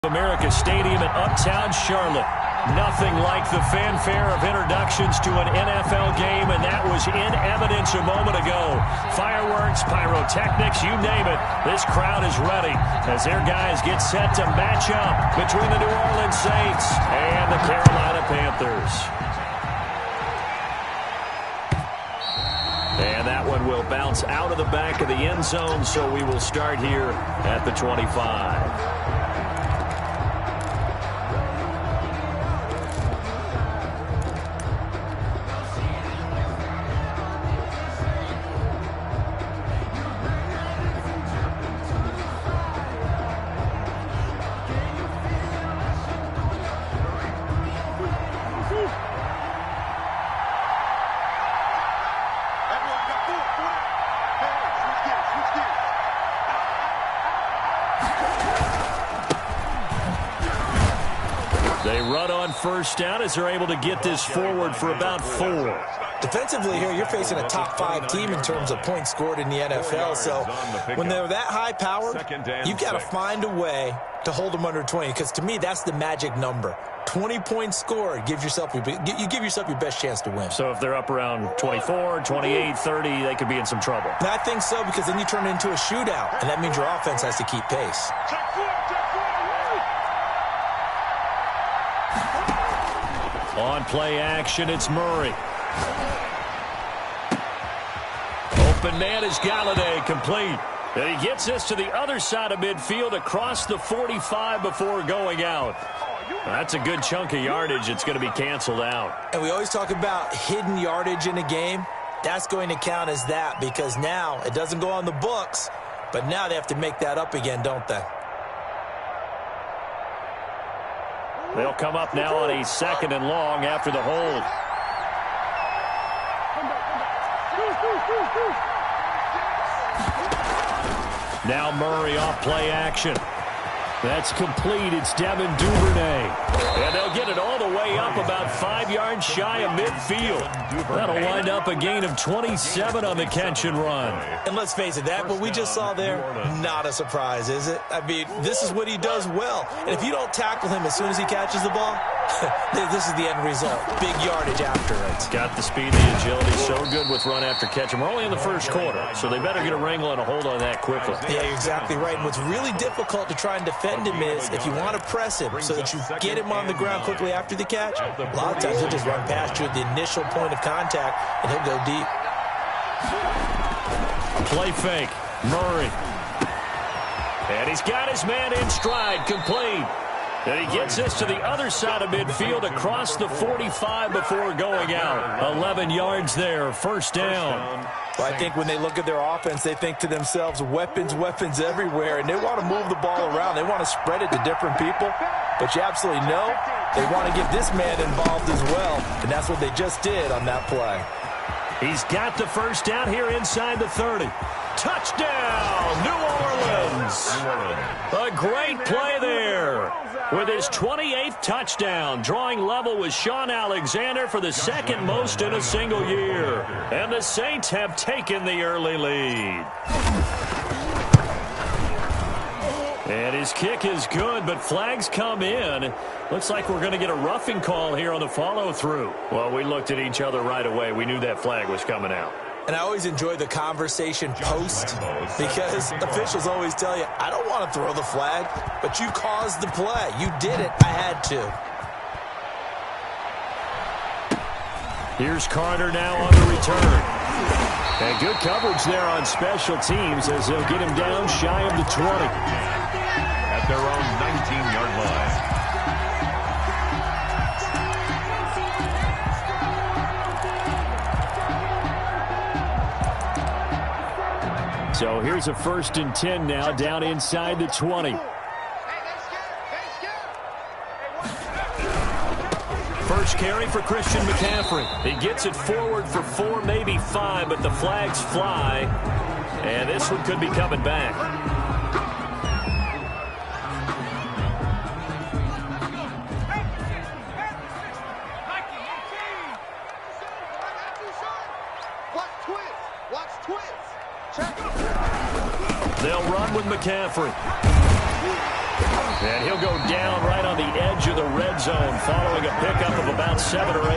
America Stadium in Uptown Charlotte. Nothing like the fanfare of introductions to an NFL game, and that was in evidence a moment ago. Fireworks, pyrotechnics, you name it. This crowd is ready as their guys get set to match up between the New Orleans Saints and the Carolina Panthers. And that one will bounce out of the back of the end zone, so we will start here at the 25. They run on first down as they're able to get this forward for about 4. Defensively here, you're facing a top 5 team in terms of points scored in the NFL. So when they're that high-powered, you've got to find a way to hold them under 20. Because to me, that's the magic number. 20 points scored, you give yourself your best chance to win. So if they're up around 24, 28, 30, they could be in some trouble. And I think so, because then you turn it into a shootout, and that means your offense has to keep pace. On play action, it's Murray. Open man is Galladay, complete. And he gets this to the other side of midfield across the 45 before going out. That's a good chunk of yardage. It's going to be canceled out. And we always talk about hidden yardage in a game. That's going to count as that, because now it doesn't go on the books, but now they have to make that up again, don't they? They'll come up now on a 2nd and long after the hold. Now Murray off play action. That's complete. It's Devin Duvernay. And they'll get it all the way up about 5 yards shy of midfield. That'll wind up a gain of 27 on the catch and run. And let's face it, that what we just saw there, not a surprise, is it? I mean, this is what he does well. And if you don't tackle him as soon as he catches the ball, this is the end result. Big yardage after it. Got the speed, the agility, so good with run after catch. And we're only in the first quarter, so they better get a wrangle and a hold on that quickly. Yeah, you're exactly right. And what's really difficult to try and defend him is if you want to press him so that you get him on the ground quickly after the catch, a lot of times he'll just run past you at the initial point of contact, and he'll go deep. Play fake. Murray. And he's got his man in stride, complete. And he gets this to the other side of midfield across the 45 before going out. 11 yards there, first down. Well, I think when they look at their offense, they think to themselves, weapons, weapons everywhere, and they want to move the ball around. They want to spread it to different people, but you absolutely know they want to get this man involved as well, and that's what they just did on that play. He's got the first down here inside the 30. Touchdown, New Orleans. A great play there. With his 28th touchdown, drawing level with Sean Alexander for the second most in a single year. And the Saints have taken the early lead. And his kick is good, but flags come in. Looks like we're going to get a roughing call here on the follow-through. Well, we looked at each other right away. We knew that flag was coming out. And I always enjoy the conversation post, because officials always tell you, I don't want to throw the flag, but you caused the play. You did it. I had to. Here's Carter now on the return. And good coverage there on special teams as they'll get him down shy of the 20. At their own 19-yard line. So here's a 1st and 10 now, down inside the 20. First carry for Christian McCaffrey. He gets it forward for 4, maybe 5, but the flags fly. And this one could be coming back. They'll run with McCaffrey. And he'll go down right on the edge of the red zone following a pickup of about 7 or 8.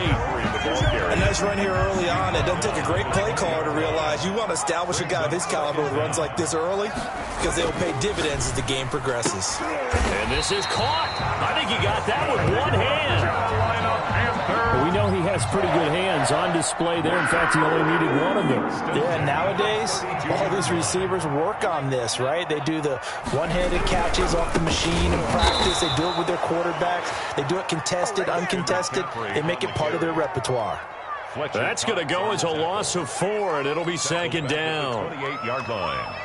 A nice run here early on. It doesn't take a great play caller to realize you want to establish a guy of his caliber with runs like this early because they'll pay dividends as the game progresses. And this is caught. I think he got that with one hand. We know he has pretty good hands on display there. In fact, he only needed one of them. Yeah, nowadays, all these receivers work on this, right? They do the one-handed catches off the machine in practice. They do it with their quarterbacks. They do it contested, uncontested. They make it part of their repertoire. That's going to go as a loss of 4, and it'll be second down. 28-yard line.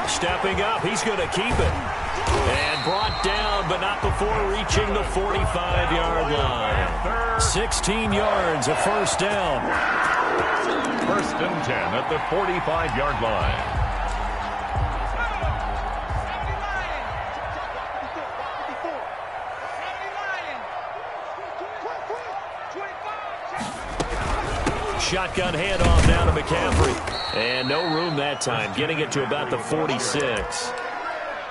Stepping up, he's going to keep it. And brought down, but not before reaching the 45-yard line. 16 yards, a first down. First and 10 at the 45-yard line. Shotgun handoff down to McCaffrey. And no room that time, getting it to about the 46.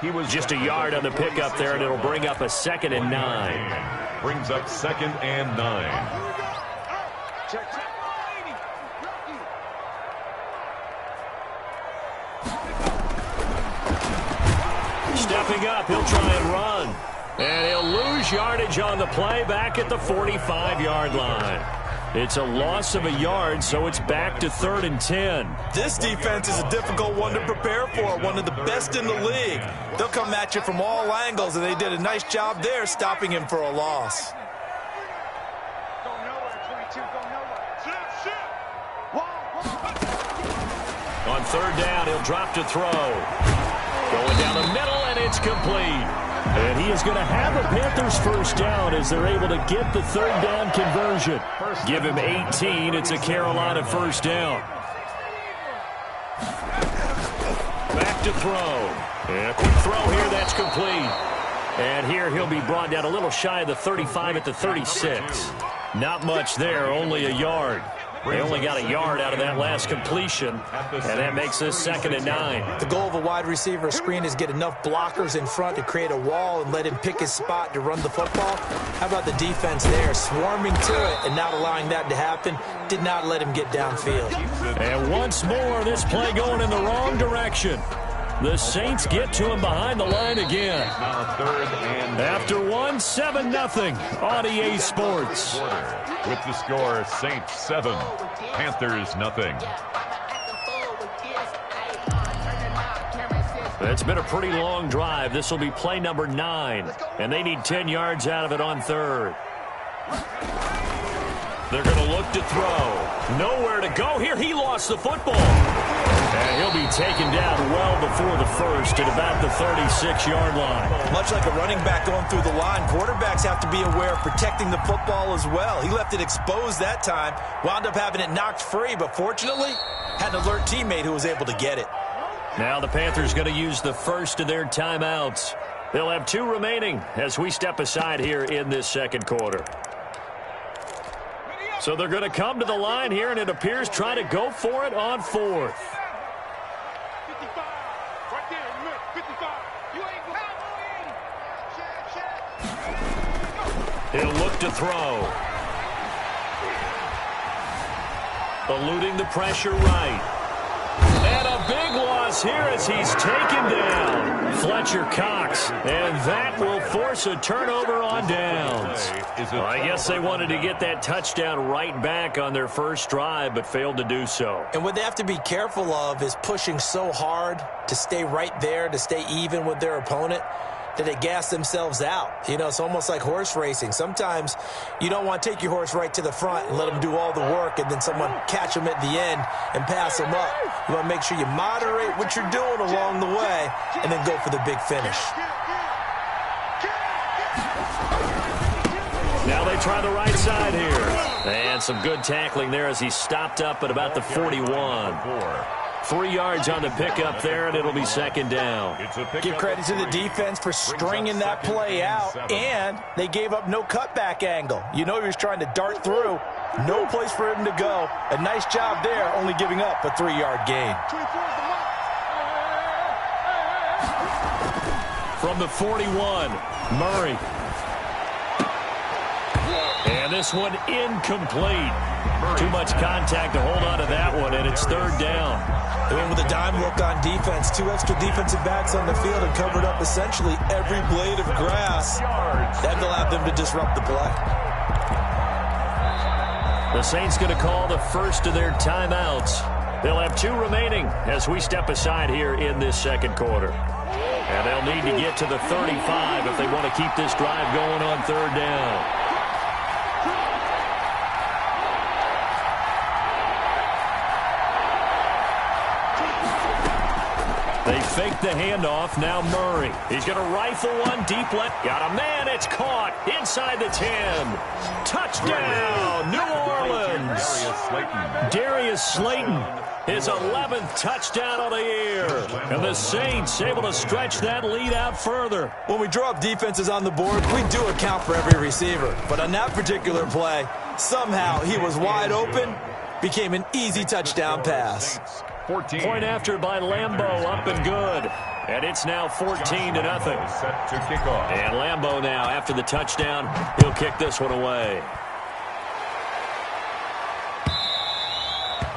He was just a yard on the pickup there, and it'll bring up a 2nd and 9. Brings up 2nd and 9. Stepping up, he'll try and run. And he'll lose yardage on the play back at the 45-yard line. It's a loss of a yard, so it's back to 3rd and 10. This defense is a difficult one to prepare for, one of the best in the league. They'll come at you from all angles, and they did a nice job there stopping him for a loss. On 3rd down, he'll drop to throw. Going down the middle, and it's complete. And he is going to have a Panthers first down as they're able to get the 3rd down conversion. Give him 18. It's a Carolina first down. Back to throw. And a quick throw here. That's complete. And here he'll be brought down a little shy of the 35 at the 36. Not much there, only a yard. They only got a yard out of that last completion, and that makes this 2nd and 9. The goal of a wide receiver screen is get enough blockers in front to create a wall and let him pick his spot to run the football. How about the defense there, swarming to it and not allowing that to happen? Did not let him get downfield. And once more, this play going in the wrong direction. The Saints get to him behind the line again. After 7-0 on EA Sports. With the score, Saints 7, Panthers 0. It's been a pretty long drive. This will be play number 9, and they need 10 yards out of it on 3rd. They're going to look to throw. Nowhere to go here. He lost the football. And he'll be taken down well before the first at about the 36-yard line. Much like a running back going through the line, quarterbacks have to be aware of protecting the football as well. He left it exposed that time, wound up having it knocked free, but fortunately had an alert teammate who was able to get it. Now the Panthers going to use the first of their timeouts. They'll have 2 remaining as we step aside here in this second quarter. So they're going to come to the line here, and it appears try to go for it on 4th. He'll look to throw. Eluding the pressure right. And a big loss here as he's taken down. Fletcher Cox. And that will force a turnover on downs. I guess they wanted to get that touchdown right back on their first drive, but failed to do so. And what they have to be careful of is pushing so hard to stay right there, to stay even with their opponent, that they gas themselves out. You know, it's almost like horse racing. Sometimes you don't want to take your horse right to the front and let them do all the work and then someone catch them at the end and pass them up. You want to make sure you moderate what you're doing along the way and then go for the big finish. Now they try the right side here. And some good tackling there as he stopped up at about the 41. 3 yards on the pickup there, and it'll be second down. Give credit to the defense for stringing that play out, and they gave up no cutback angle. You know he was trying to dart through. No place for him to go. A nice job there, only giving up a 3-yard gain. From the 41, Murray. And this one incomplete. Too much contact to hold on to that one, and it's third down. They went with a dime look on defense. 2 extra defensive backs on the field and covered up essentially every blade of grass. That allowed them to disrupt the play. The Saints going to call the first of their timeouts. They'll have 2 remaining as we step aside here in this second quarter. And they'll need to get to the 35 if they want to keep this drive going on third down. They fake the handoff. Now Murray. He's going to rifle one deep left. Got a man. It's caught inside the 10. Touchdown, New Orleans. Darius Slayton. His 11th touchdown of the year. And the Saints able to stretch that lead out further. When we draw up defenses on the board, we do account for every receiver. But on that particular play, somehow he was wide open, became an easy touchdown pass. 14. Point after by Lambeau, up and good. And it's now 14-0. Set to kick off. And Lambeau now, after the touchdown, he'll kick this one away.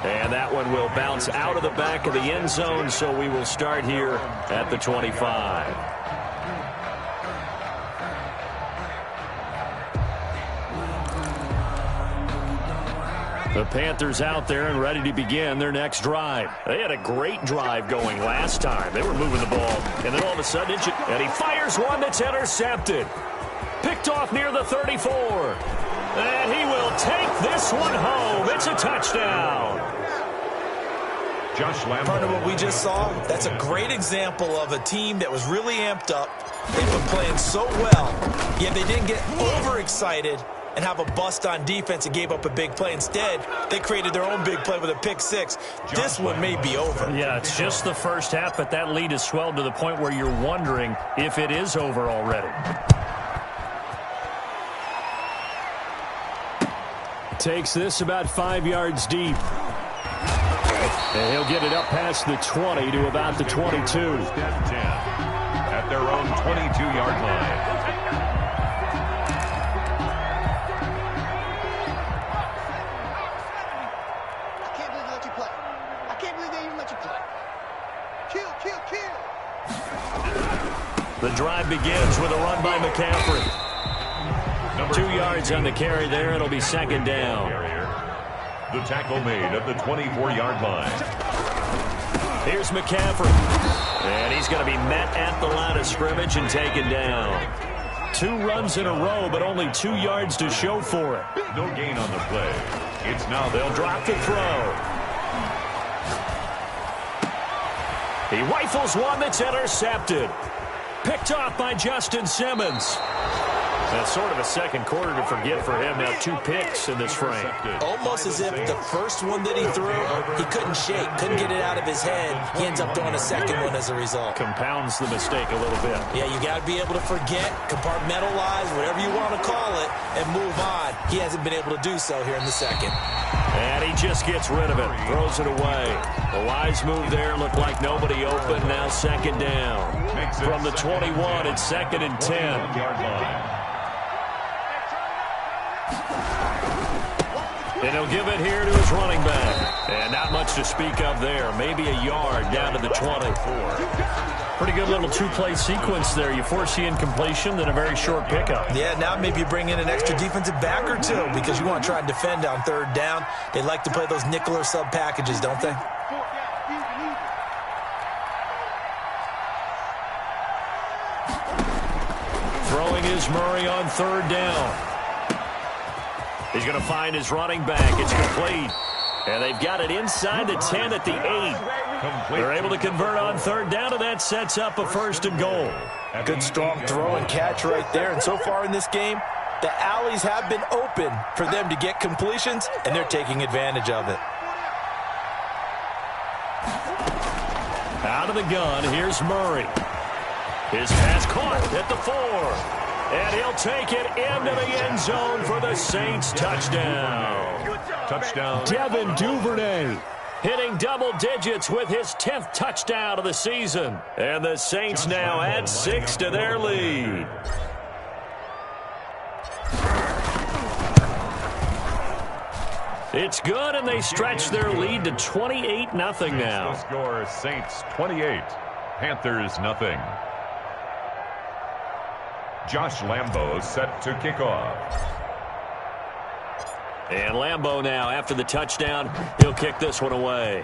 And that one will bounce out of the back of the end zone, so we will start here at the 25. The Panthers out there and ready to begin their next drive. They had a great drive going last time. They were moving the ball, and then all of a sudden, and he fires one that's intercepted. Picked off near the 34. And he will take this one home. It's a touchdown. Josh Lambeau. Part of what we just saw, that's a great example of a team that was really amped up. They've been playing so well, yet they didn't get overexcited and have a bust on defense and gave up a big play. Instead, they created their own big play with a pick six. This one may be over. Yeah, it's just the first half, but that lead has swelled to the point where you're wondering if it is over already. Takes this about 5 yards deep. And he'll get it up past the 20 to about the 22. At their own 22-yard line. The drive begins with a run by McCaffrey. 2 yards on the carry there. It'll be second down. The tackle made at the 24-yard line. Here's McCaffrey. And he's going to be met at the line of scrimmage and taken down. 2 runs in a row, but only 2 yards to show for it. No gain on the play. It's now they'll drop the throw. He rifles one that's intercepted. Picked off by Justin Simmons. That's sort of a second quarter to forget for him. Now 2 picks in this frame. Almost as if the first one that he threw, he couldn't shake, couldn't get it out of his head. He ends up throwing a second one as a result. Compounds the mistake a little bit. Yeah, you got to be able to forget, compartmentalize, whatever you want to call it, and move on. He hasn't been able to do so here in the second. And he just gets rid of it, throws it away. The wise move there, looked like nobody open. Now second down. From the 21, it's 2nd and 10. And he'll give it here to his running back. And not much to speak of there. Maybe a yard down to the 24. Pretty good little 2-play sequence there. You force the incompletion, then a very short pickup. Yeah, now maybe you bring in an extra defensive back or 2 because you want to try and defend on third down. They like to play those nickel or sub packages, don't they? Throwing is Murray on third down. He's going to find his running back. It's complete. And they've got it inside the 10 at the 8. They're able to convert on third down, and that sets up a 1st and goal. Good strong throw and catch right there. And so far in this game, the alleys have been open for them to get completions, and they're taking advantage of it. Out of the gun, here's Murray. His pass caught at the 4. And he'll take it into the end zone for the Saints touchdown. Touchdown. Devin Duvernay hitting double digits with his 10th touchdown of the season. And the Saints now add 6 to their lead. It's good, and they stretch their lead to 28-0 now. The score, Saints 28, Panthers nothing. Josh Lambo set to kick off. And Lambo now, after the touchdown, he'll kick this one away.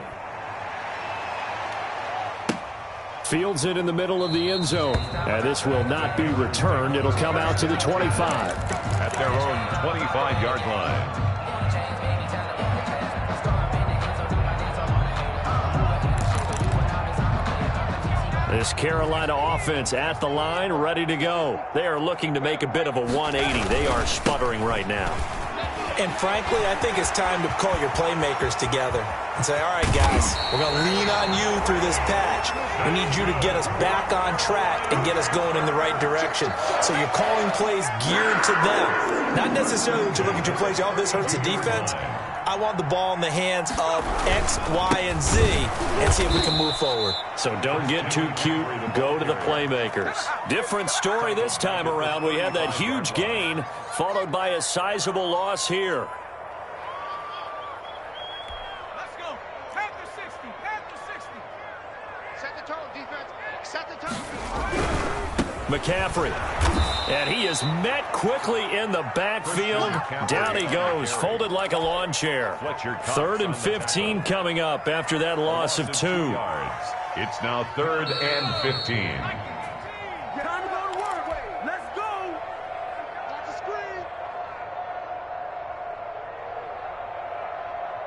Fields it in the middle of the end zone. And this will not be returned. It'll come out to the 25. At their own 25-yard line. This Carolina offense at the line, ready to go. They are looking to make a bit of a 180. They are sputtering right now. And frankly, I think it's time to call your playmakers together and say, all right, guys, we're going to lean on you through this patch. We need you to get us back on track and get us going in the right direction. So you're calling plays geared to them. Not necessarily that you look at your plays, oh, this hurts the defense. I want the ball in the hands of X, Y, and Z and see if we can move forward. So don't get too cute. Go to the playmakers. Different story this time around. We had that huge gain followed by a sizable loss here. Let's go. Panther 60. Panther 60. Set the tone, defense. Set the tone. McCaffrey. And he is met quickly in the backfield. Down he goes, folded like a lawn chair. 3rd and 15 coming up after that loss of 2. It's now 3rd and 15. Time to go to work. Let's go. Watch the screen.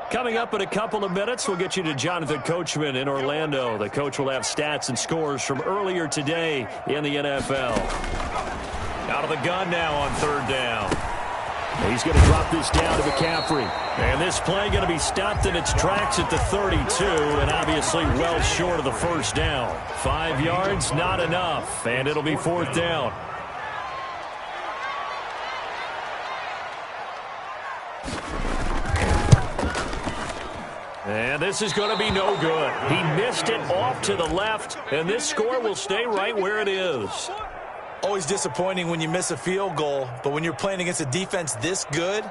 Coming up in a couple of minutes, we'll get you to Jonathan Coachman in Orlando. The coach will have stats and scores from earlier today in the NFL. Out of the gun now on 3rd down. He's going to drop this down to McCaffrey. And this play going to be stopped in its tracks at the 32, and obviously well short of the first down. 5 yards, not enough, and it'll be 4th down. And this is going to be no good. He missed it off to the left, and this score will stay right where it is. Always disappointing when you miss a field goal, but when you're playing against a defense this good,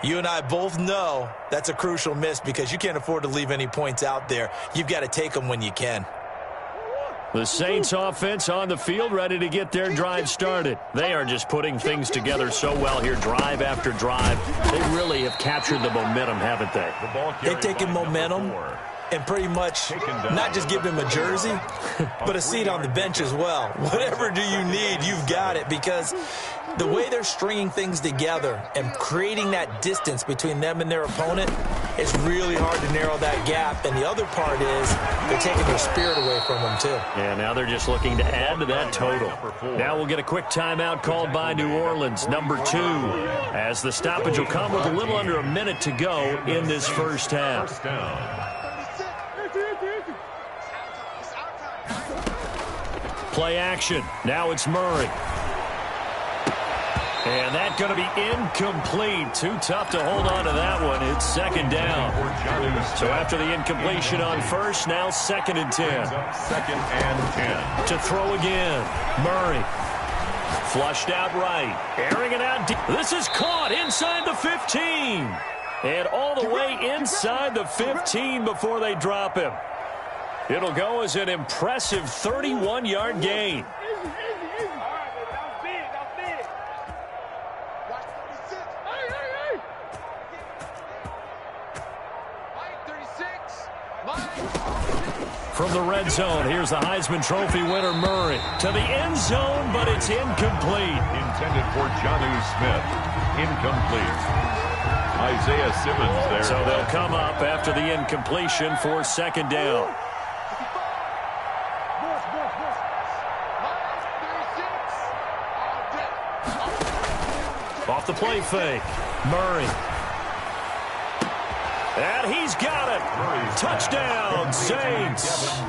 you and I both know that's a crucial miss because you can't afford to leave any points out there. You've got to take them when you can. The Saints offense on the field ready to get their drive started. They are just putting things together so well here, drive after drive. They really have captured the momentum, haven't they? They've taken momentum and pretty much not just give him a jersey, but a seat on the bench as well. Whatever do you need, you've got it, because the way they're stringing things together and creating that distance between them and their opponent, it's really hard to narrow that gap. And the other part is they're taking their spirit away from them, too. Yeah, now they're just looking to add to that total. Now we'll get a quick timeout called by New Orleans, number 2, as the stoppage will come with a little under a minute to go in this first half. Play action. Now it's Murray. And that's going to be incomplete. Too tough to hold on to that one. It's 2nd down. So after the incompletion on first, now 2nd and 10. 2nd and 10. To throw again. Murray. Flushed out right. Airing it out deep. This is caught inside the 15. And all the way inside the 15 before they drop him. It'll go as an impressive 31-yard gain. From the red zone, here's the Heisman Trophy winner, Murray. To the end zone, but it's incomplete. Intended for Jonnu Smith. Incomplete. Isaiah Simmons there. So they'll come up after the incompletion for 2nd down. Off the play fake. Murray. And he's got it. Touchdown, Saints.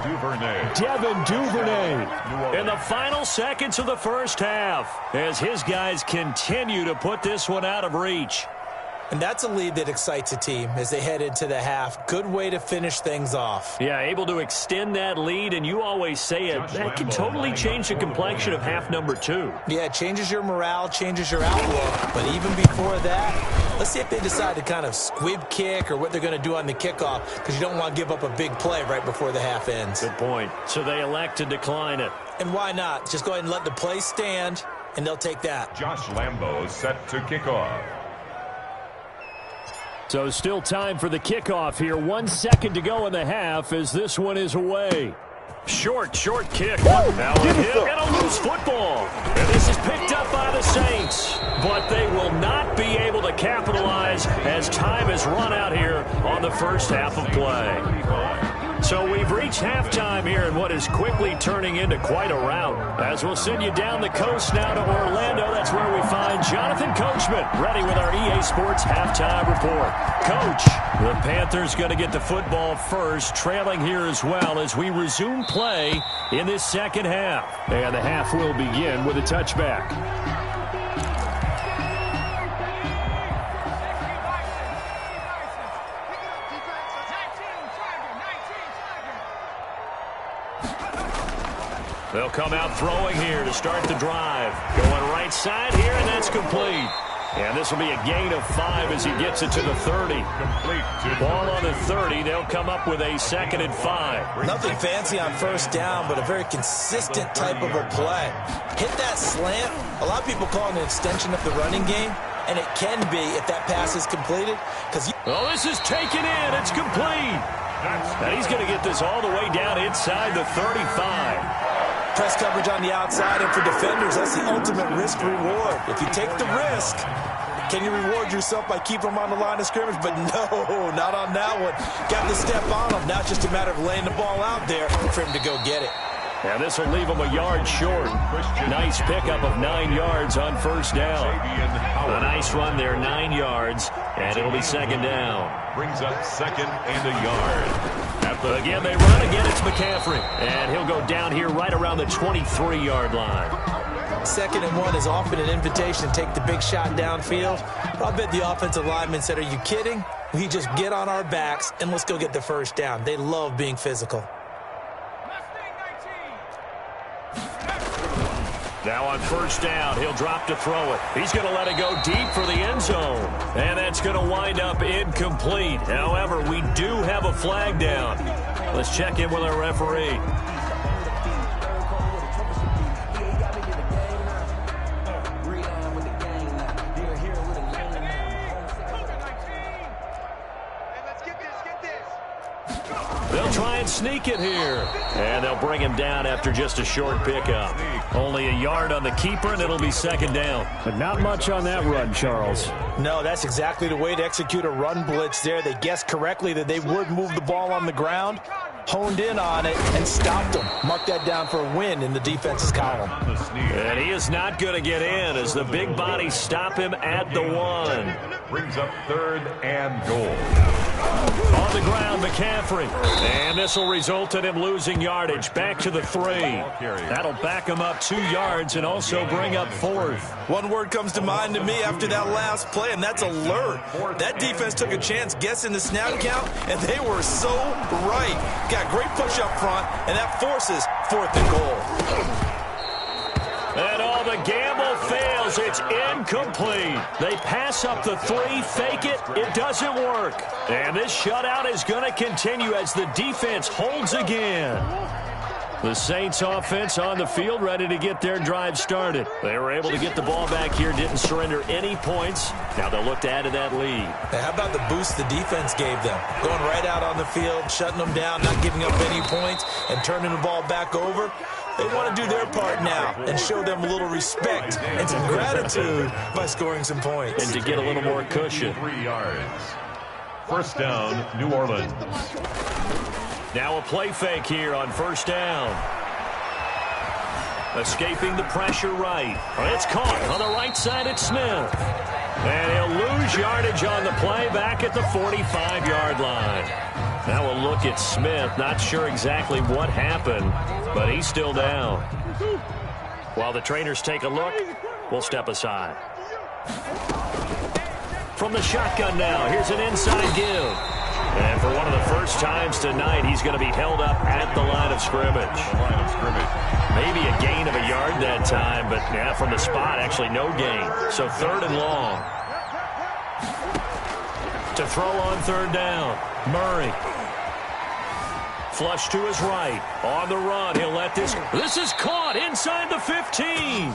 Devin Duvernay in the final seconds of the first half as his guys continue to put this one out of reach. And that's a lead that excites a team as they head into the half. Good way to finish things off. Yeah, able to extend that lead, and you always say it, that can totally change the complexion of half number 2. Yeah, it changes your morale, changes your outlook. But even before that, let's see if they decide to kind of squib kick or what they're going to do on the kickoff, because you don't want to give up a big play right before the half ends. Good point. So they elect to decline it. And why not? Just go ahead and let the play stand, and they'll take that. Josh Lambo set to kick off. So still time for the kickoff here. 1 second to go in the half as this one is away. Short kick. Now a hit and a loose football. And this is picked up by the Saints. But they will not be able to capitalize as time has run out here on the first half of play. So we've reached halftime here in what is quickly turning into quite a rout. As we'll send you down the coast now to Orlando, that's where we find Jonathan Coachman, ready with our EA Sports halftime report. Coach, the Panthers going to get the football first, trailing here as well as we resume play in this second half. And the half will begin with a touchback. They'll come out throwing here to start the drive. Going right side here, and that's complete. And this will be a gain of 5 as he gets it to the 30. Ball on the 30. They'll come up with a 2nd and 5. Nothing fancy on first down, but a very consistent type of a play. Hit that slant. A lot of people call it an extension of the running game, and it can be if that pass is completed. Oh, this is taken in. It's complete. And he's going to get this all the way down inside the 35. Press coverage on the outside, and for defenders, that's the ultimate risk-reward. If you take the risk, can you reward yourself by keeping them on the line of scrimmage? But no, not on that one. Got the step on him. Now it's just a matter of laying the ball out there for him to go get it. And this will leave him a yard short. Nice pickup of 9 yards on first down. A nice run there, 9 yards, and it'll be 2nd down. Brings up 2nd and a yard. Again, they run. Again, it's McCaffrey. And he'll go down here right around the 23-yard line. 2nd and 1 is often an invitation to take the big shot downfield. But I bet the offensive lineman said, are you kidding? We just get on our backs and let's go get the first down. They love being physical. Now on first down, he'll drop to throw it. He's going to let it go deep for the end zone. And that's going to wind up incomplete. However, we do have a flag down. Let's check in with our referee. They'll try and sneak it here. And they'll bring him down after just a short pickup. Only a yard on the keeper, and it'll be 2nd down. But not much on that run, Charles. No, that's exactly the way to execute a run blitz there. They guessed correctly that they would move the ball on the ground, honed in on it, and stopped them. Mark that down for a win in the defense's column. And he is not going to get in as the big bodies stop him at the 1. Brings up 3rd and goal. On the ground, McCaffrey. And this will result in him losing yardage. Back to the 3. That'll back him up 2 yards and also bring up 4th. One word comes to mind to me after that last play, and that's alert. That defense took a chance guessing the snap count, and they were so right. Got great push up front, and that forces 4th and goal. And all the gamble fails. It's incomplete. They pass up the 3, fake it. It doesn't work. And this shutout is going to continue as the defense holds again. The Saints offense on the field ready to get their drive started. They were able to get the ball back here, didn't surrender any points. Now they'll look to add to that lead. Now, how about the boost the defense gave them? Going right out on the field, shutting them down, not giving up any points, and turning the ball back over. They want to do their part now and show them a little respect and some gratitude by scoring some points. And to get a little more cushion. 3 yards. First down, New Orleans. Now a play fake here on first down. Escaping the pressure right. It's caught on the right side. It's Smith. And he'll lose yardage on the play back at the 45-yard line. Now we'll look at Smith. Not sure exactly what happened, but he's still down. While the trainers take a look, we'll step aside. From the shotgun now, here's an inside give. And for one of the first times tonight, he's going to be held up at the line of scrimmage. Maybe a gain of a yard that time, but yeah, from the spot, actually no gain. So 3rd and long. To throw on 3rd down, Murray. Flush to his right. On the run, he'll let this. This is caught inside the 15.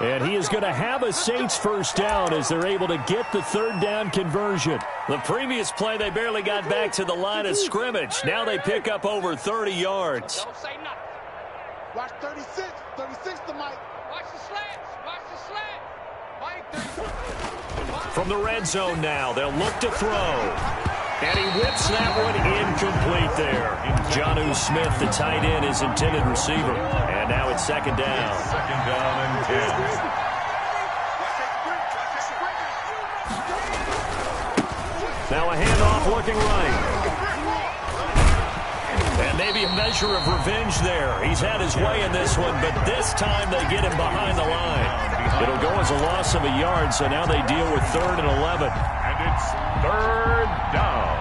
And he is going to have a Saints first down as they're able to get the 3rd down conversion. The previous play, they barely got back to the line of scrimmage. Now they pick up over 30 yards. Don't say nothing. Watch 36. 36 to Mike. Watch the slants. Watch the slant. Mike, 36. From the red zone now, they'll look to throw. And he whips that one incomplete there. Jonnu Smith, the tight end, his intended receiver. And now it's 2nd down. 2nd down and 10. Now a handoff looking right. And maybe a measure of revenge there. He's had his way in this one, but this time they get him behind the line. It'll go as a loss of a yard, so now they deal with 3rd and 11. And it's 3rd down.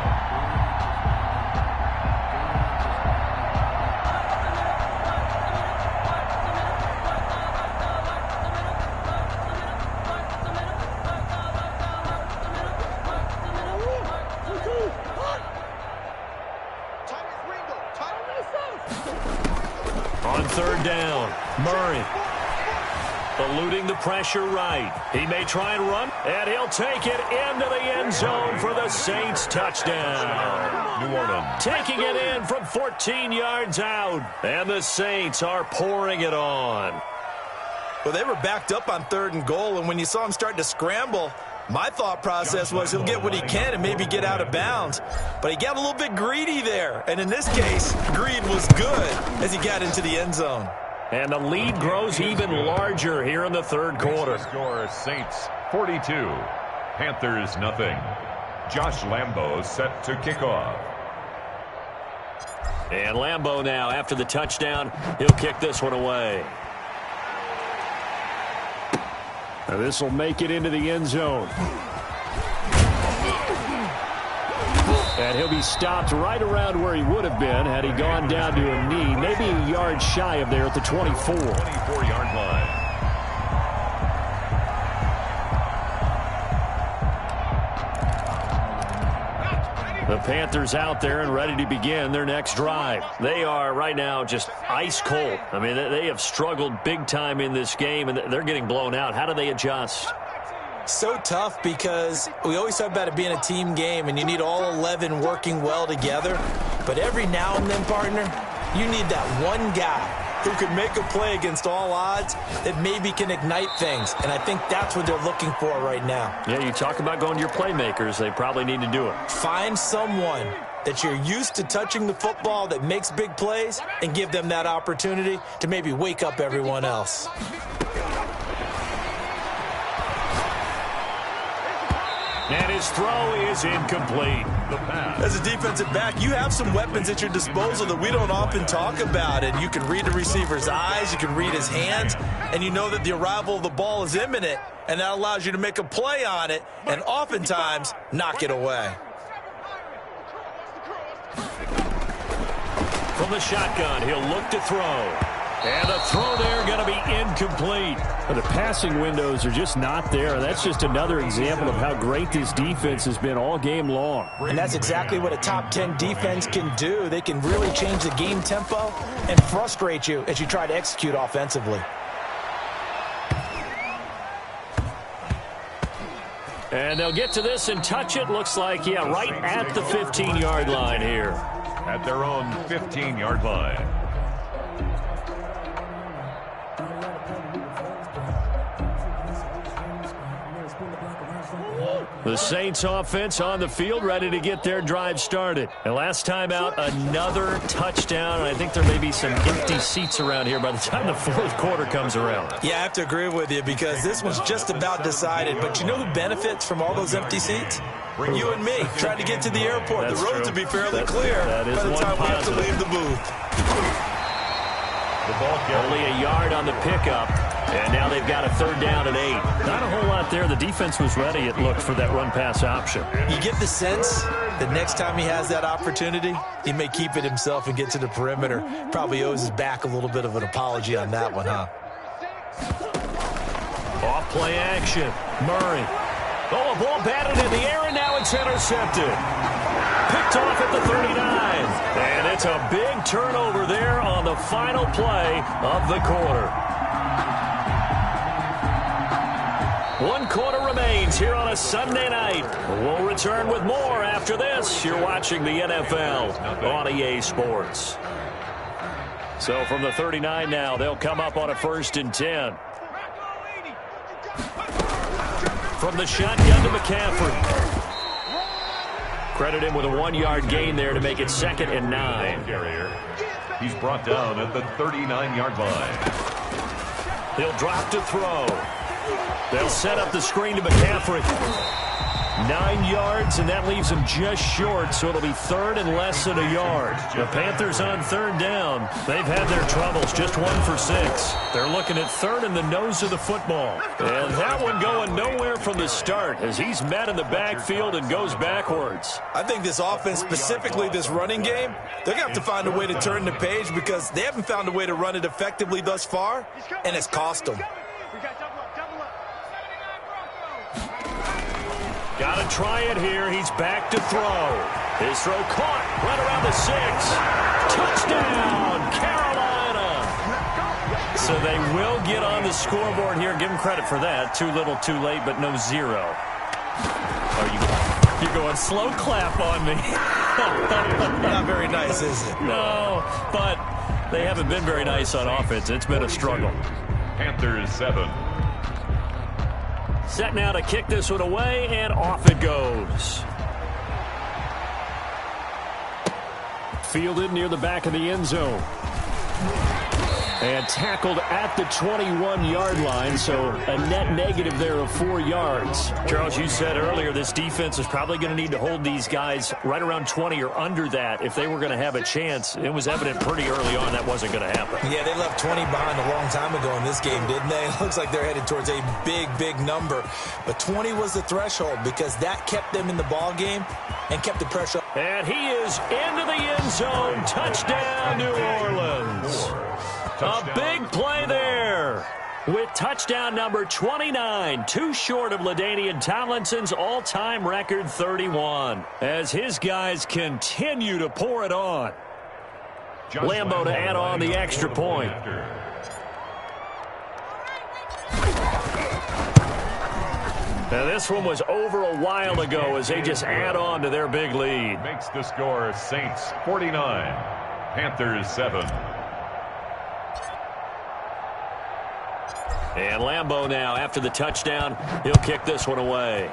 On 3rd down, Murray. Eluding the pressure right. He may try and run, and he'll take it into the end zone for the Saints touchdown. New Orleans. Taking it in from 14 yards out. And the Saints are pouring it on. Well, they were backed up on 3rd and goal, and when you saw him start to scramble, my thought process was he'll get what he can and maybe get out of bounds. But he got a little bit greedy there. And in this case, greed was good as he got into the end zone. And the lead grows even larger here in the 3rd quarter. Score Saints 42. Panthers nothing. Josh Lambo set to kick off. And Lambo now, after the touchdown, he'll kick this one away. Now this will make it into the end zone. And he'll be stopped right around where he would have been had he gone down to a knee, maybe a yard shy of there at the 24. 24-yard line. The Panthers out there and ready to begin their next drive. They are right now just ice cold. I mean, they have struggled big time in this game, and they're getting blown out. How do they adjust? So tough because we always talk about it being a team game, and you need all 11 working well together. But every now and then, partner, you need that one guy who can make a play against all odds that maybe can ignite things. And I think that's what they're looking for right now. Yeah, you talk about going to your playmakers. They probably need to do it. Find someone that you're used to touching the football that makes big plays and give them that opportunity to maybe wake up everyone else. And his throw is incomplete. As a defensive back, you have some weapons at your disposal that we don't often talk about. And you can read the receiver's eyes, you can read his hands, and you know that the arrival of the ball is imminent, and that allows you to make a play on it and oftentimes knock it away. From the shotgun, he'll look to throw. And the throw there going to be incomplete. The passing windows are just not there. That's just another example of how great this defense has been all game long. And that's exactly what a top 10 defense can do. They can really change the game tempo and frustrate you as you try to execute offensively. And they'll get to this and touch it. Looks like, yeah, right at the 15-yard line here. At their own 15-yard line. The Saints offense on the field, ready to get their drive started. And last time out, another touchdown. And I think there may be some empty seats around here by the time the fourth quarter comes around. Yeah, I have to agree with you because this was just about decided. But you know who benefits from all those empty seats? You and me, trying to get to the airport. That's the roads true. will be fairly clear by the time positive. we have to leave the booth. The ball carrier. Only a yard on the pickup. And now they've got a 3rd down and 8. Not a whole lot there. The defense was ready, it looked, for that run-pass option. You get the sense that next time he has that opportunity, he may keep it himself and get to the perimeter. Probably owes his back a little bit of an apology on that one, huh? Off play action. Murray. Oh, a ball batted in the air, and now it's intercepted. Picked off at the 39. And it's a big turnover there on the final play of the quarter. 1 quarter remains here on a Sunday night. We'll return with more after this. You're watching the NFL on EA Sports. So from the 39 now, they'll come up on a 1st and 10. From the shotgun to McCaffrey. Credit him with a 1-yard gain there to make it 2nd and 9. He's brought down at the 39-yard line. He'll drop to throw. They'll set up the screen to McCaffrey. 9 yards, and that leaves him just short, so it'll be 3rd and less than a yard. The Panthers on 3rd down. They've had their troubles, just 1 for 6. They're looking at 3rd in the nose of the football. And that one going nowhere from the start as he's met in the backfield and goes backwards. I think this offense, specifically this running game, they're going to have to find a way to turn the page because they haven't found a way to run it effectively thus far, and it's cost them. Got to try it here. He's back to throw. His throw caught right around the 6. Touchdown, Carolina. So they will get on the scoreboard here. Give them credit for that. Too little, too late, but no 0. You're going slow clap on me. Not very nice, is it? No, but they haven't been very nice on offense. It's been a struggle. Panthers 7. Set now to kick this one away, and off it goes. Fielded near the back of the end zone. And tackled at the 21-yard line, so a net negative there of 4 yards. Charles, you said earlier this defense is probably going to need to hold these guys right around 20 or under that if they were going to have a chance. It was evident pretty early on that wasn't going to happen. Yeah, they left 20 behind a long time ago in this game, didn't they? It looks like they're headed towards a big, big number. But 20 was the threshold because that kept them in the ball game and kept the pressure. And he is into the end zone. Touchdown, New Orleans. A big play there with touchdown number 29, too short of LaDainian Tomlinson's all-time record 31, as his guys continue to pour it on. Lambo to add on the extra point. Now this one was over a while ago as they just add on to their big lead. Makes the score Saints 49, Panthers 7. And Lambo now, after the touchdown, he'll kick this one away.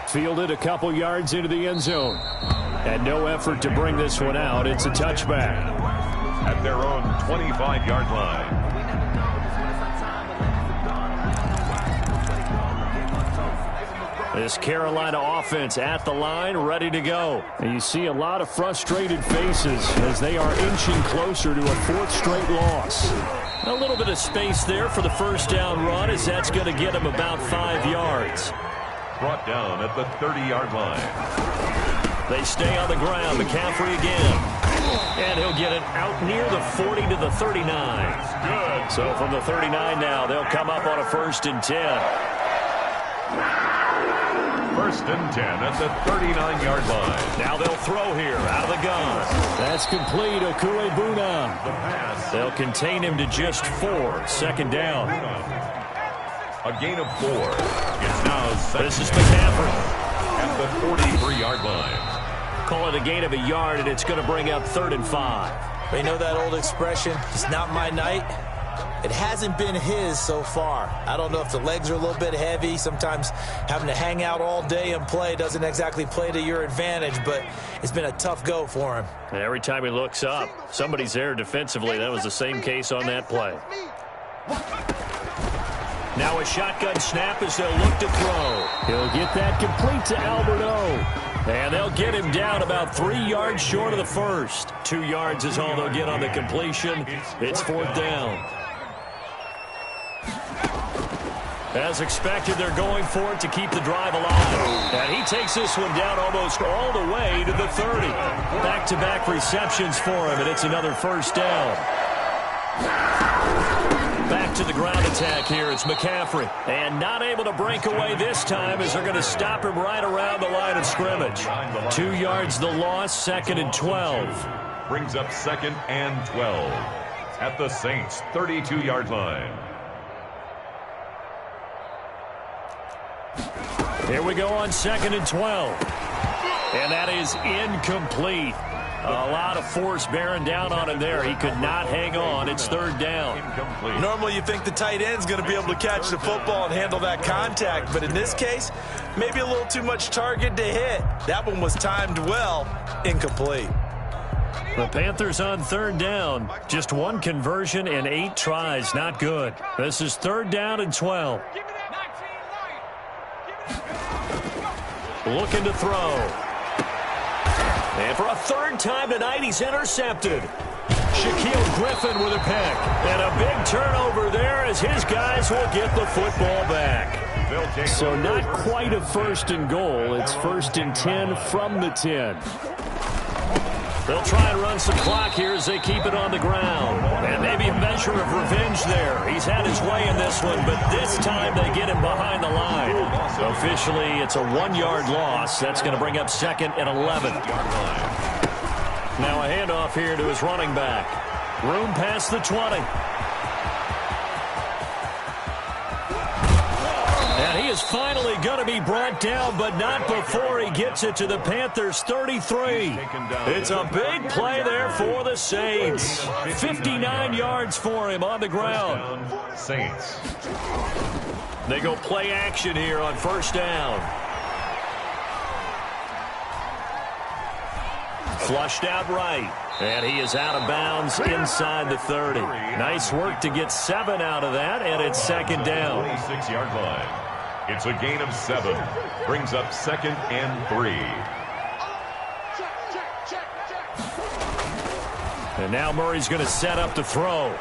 Fielded a couple yards into the end zone. And no effort to bring this one out. It's a touchback. At their own 25-yard line. This Carolina offense at the line, ready to go. And you see a lot of frustrated faces as they are inching closer to a 4th straight loss. A little bit of space there for the first down run as that's going to get them about 5 yards. Brought down at the 30-yard line. They stay on the ground. McCaffrey again. And he'll get it out near the 40 to the 39. Good. So from the 39 now, they'll come up on a 1st and 10. 1st and 10 at the 39-yard line. Now they'll throw here out of the gun. That's complete. Okuebuna. The pass. They'll contain him to just 4. 2nd down. A gain of 4. It's now 2nd. This is McCaffrey. At the 43-yard line. Call it a gain of a yard, and it's going to bring up 3rd and 5. But you know that old expression, it's not my night? It hasn't been his so far. I don't know if the legs are a little bit heavy. Sometimes having to hang out all day and play doesn't exactly play to your advantage, but it's been a tough go for him. And every time he looks up, somebody's there defensively. That was the same case on that play. Now a shotgun snap as they'll look to throw. He'll get that complete to Alberto. And they'll get him down about 3 yards short of the first. 2 yards is all they'll get on the completion. It's 4th down. As expected, they're going for it to keep the drive alive. And he takes this one down almost all the way to the 30. Back-to-back receptions for him, and it's another 1st down. Back to the ground attack here. It's McCaffrey. And not able to break away this time as they're going to stop him right around the line of scrimmage. 2 yards the loss, 2nd and 12. Brings up 2nd and 12 at the Saints' 32-yard line. Here we go on 2nd and 12. And that is incomplete. A lot of force bearing down on him there. He could not hang on. It's 3rd down. Normally you think the tight end's going to be able to catch the football and handle that contact, but in this case, maybe a little too much target to hit. That one was timed well. Incomplete. The Panthers on 3rd down. Just 1 conversion and 8 tries. Not good. This is 3rd down and 12. Looking to throw. And for a 3rd time tonight, he's intercepted. Shaquille Griffin with a pick. And a big turnover there as his guys will get the football back. So not quite a 1st and goal. It's 1st and 10 from the 10. They'll try and run some clock here as they keep it on the ground. And maybe a measure of revenge there. He's had his way in this one, but this time they get him behind the line. Officially, it's a 1-yard loss. That's going to bring up 2nd and 11. Now a handoff here to his running back. Room past the 20. And he is finally going to be brought down, but not before he gets it to the Panthers' 33. It's a big play there for the Saints. 59 yards for him on the ground. Saints. They go play action here on 1st down. Flushed out right. And he is out of bounds inside the 30. Nice work to get 7 out of that, and it's 2nd down. 26-yard line. It's a gain of 7. Brings up 2nd and 3. And now Murray's going to set up to throw.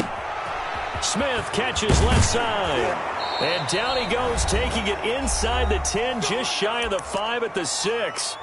Smith catches left side. And down he goes, taking it inside the 10, just shy of the 5 at the 6.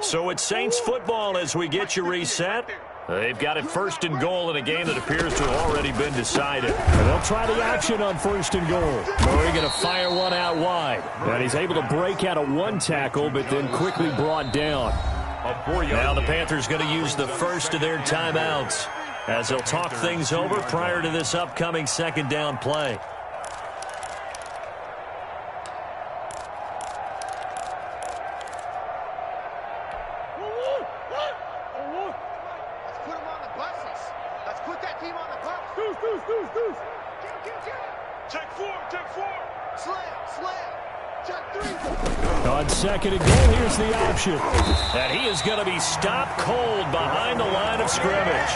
So it's Saints football as we get you reset. They've got it 1st and goal in a game that appears to have already been decided. And they'll try the action on 1st and goal. Murray going to fire one out wide. And he's able to break out of 1 tackle, but then quickly brought down. Now the Panthers going to use the first of their timeouts as they'll talk things over prior to this upcoming 2nd down play. On 2nd and goal, here's the option. And he is going to be stopped cold behind the line of scrimmage.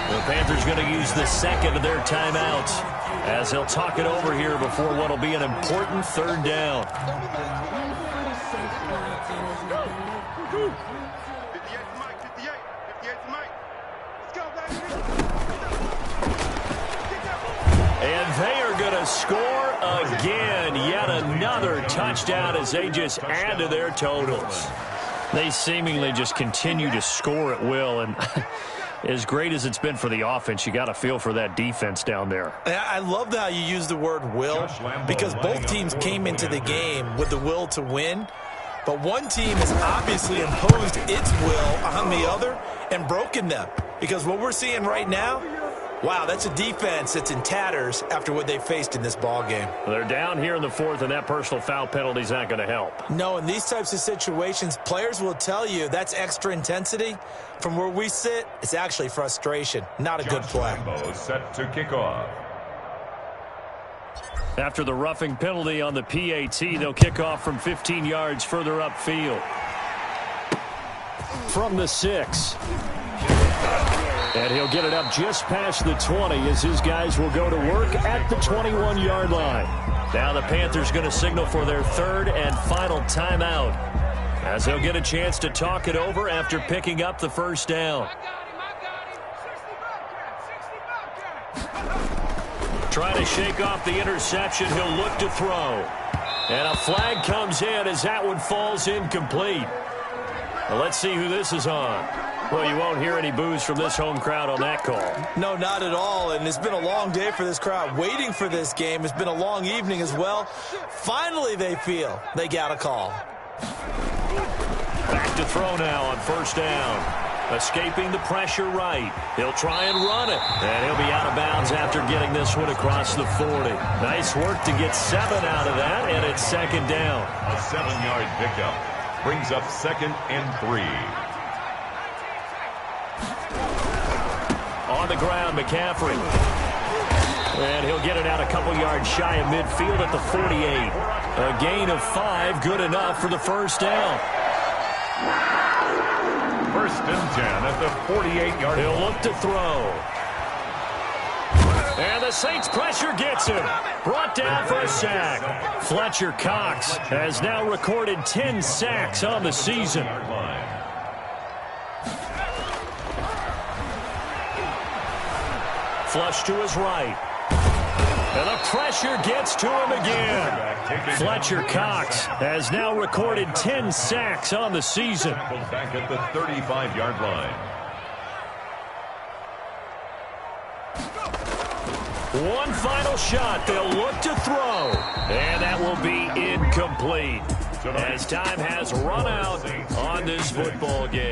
The Panthers going to use the 2nd of their timeouts as they'll talk it over here before what will be an important 3rd down. 58 Mike. Let's go, baby. And they are going to score again. Yet another touchdown as they just add to their totals. They seemingly just continue to score at will. And as great as it's been for the offense, you got to feel for that defense down there. I love how you use the word will, because both teams came into the game with the will to win. But one team has obviously imposed its will on the other and broken them. Because what we're seeing right now, Wow, that's a defense that's in tatters after what they faced in this ball game. They're down here in the fourth, and that personal foul penalty is not going to help. No, in these types of situations, players will tell you that's extra intensity. From where we sit, it's actually frustration, not a good play. Lambo set to kick off. After the roughing penalty on the PAT, they'll kick off from 15 yards further upfield. From the 6. And he'll get it up just past the 20 as his guys will go to work at the 21-yard line. Now the Panthers going to signal for their third and final timeout, as they'll get a chance to talk it over after picking up the first down. Trying to shake off the interception, he'll look to throw. And a flag comes in as that one falls incomplete. Well, let's see who this is on. Well, you won't hear any boos from this home crowd on that call. No, not at all, and it's been a long day for this crowd. Waiting for this game. It's been a long evening as well. Finally, they feel they got a call. Back to throw now on first down. Escaping the pressure right. He'll try and run it. And he'll be out of bounds after getting this one across the 40. Nice work to get 7 out of that, and it's second down. A 7-yard pickup brings up 2nd and 3. On the ground, McCaffrey. And he'll get it out a couple yards shy of midfield at the 48. A gain of 5, good enough for the first down. 1st and 10 at the 48-yard line. He'll look to throw. And the Saints pressure gets him. Brought down for a sack. Fletcher Cox has now recorded 10 sacks on the season. Flush to his right. And the pressure gets to him again. Fletcher Cox has now recorded 10 sacks on the season. Back at the 35-yard line. One final shot. They'll look to throw. And that will be incomplete, as time has run out on this football game.